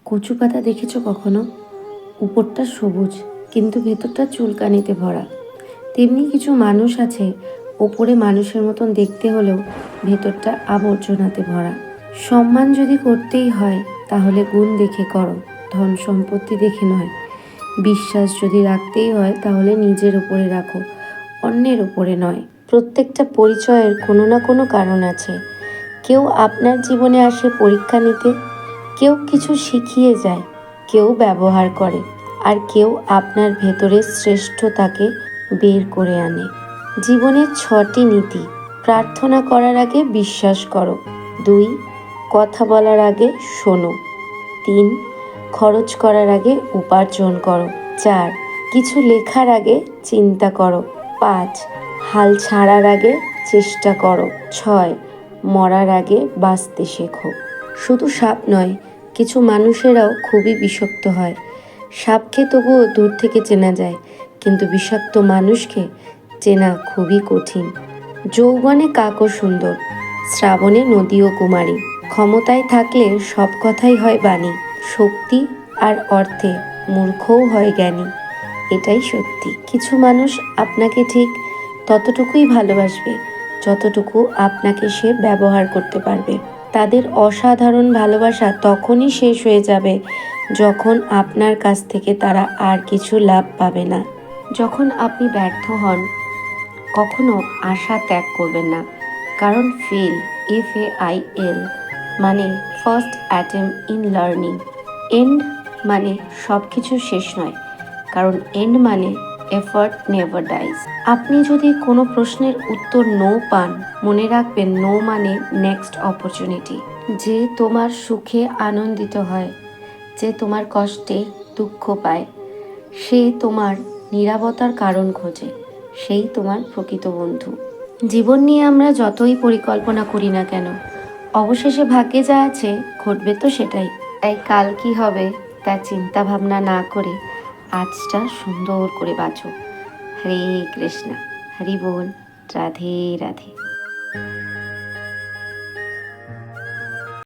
কচু পাতা দেখেছো কখনো? উপরটা সবুজ কিন্তু ভেতরটা চুলকানিতে ভরা। তেমনি কিছু মানুষ আছে, ওপরে মানুষের মতন দেখতে হলেও ভেতরটা আবর্জনাতে ভরা। সম্মান যদি করতেই হয় তাহলে গুণ দেখে করো, ধন সম্পত্তি দেখে নয়। বিশ্বাস যদি রাখতেই হয় তাহলে নিজের উপরে রাখো, অন্যের উপরে নয়। প্রত্যেকটা পরিচয়ের কোনো না কোনো কারণ আছে। কেউ আপনার জীবনে আসে পরীক্ষা নিতে, কেউ কিছু শিখিয়ে যায়, কেউ ব্যবহার করে, আর কেউ আপনার ভেতরের শ্রেষ্ঠতাকে বের করে আনে। জীবনের 6টি নীতি। প্রার্থনা করার আগে বিশ্বাস করো। 2. কথা বলার আগে শোনো। 3. খরচ করার আগে উপার্জন করো। 4. কিছু লেখার আগে চিন্তা করো। 5. হাল ছাড়ার আগে চেষ্টা করো। 6. মরার আগে বাঁচতে শেখো। শুধু সাপ নয়, কিছু মানুষেরাও খুবই বিষাক্ত হয়। সাপকে তবুও দূর থেকে চেনা যায়, কিন্তু বিষাক্ত মানুষকে চেনা খুবই কঠিন। যৌবনে কাকও সুন্দর, শ্রাবণে নদীও কুমারী। ক্ষমতায় থাকলে সব কথাই হয় বাণী, শক্তি আর অর্থে মূর্খও হয় জ্ঞানী। এটাই সত্যি। কিছু মানুষ আপনাকে ঠিক ততটুকুই ভালোবাসবে যতটুকু আপনাকে সে ব্যবহার করতে পারবে। তাদের অসাধারণ ভালোবাসা তখনই শেষ হয়ে যাবে যখন আপনার কাছ থেকে তারা আর কিছু লাভ পাবে না। যখন আপনি ব্যর্থ হন, কখনো আশা ত্যাগ করবেন না, কারণ FAIL মানে first attempt in learning. And মানে সব কিছু শেষ নয়, কারণ এন্ড মানে এফার্ট নেভার ডাইজ। আপনি যদি কোনো প্রশ্নের উত্তর নো পান, মনে রাখবেন নো মানে নেক্সট অপরচুনিটি। যে তোমার সুখে আনন্দিত হয়, যে তোমার কষ্টে দুঃখ পায়, সে তোমার নীরবতার কারণ খোঁজে, সেই তোমার প্রকৃত বন্ধু। জীবন নিয়ে আমরা যতই পরিকল্পনা করি না কেন, অবশেষে ভাগ্যে যা আছে ঘটবে তো সেটাই। তাই কাল কি হবে তা চিন্তা ভাবনা না করে আজটা সুন্দর করে বাঁচো। হরে কৃষ্ণা, হরি বল, রাধে রাধে।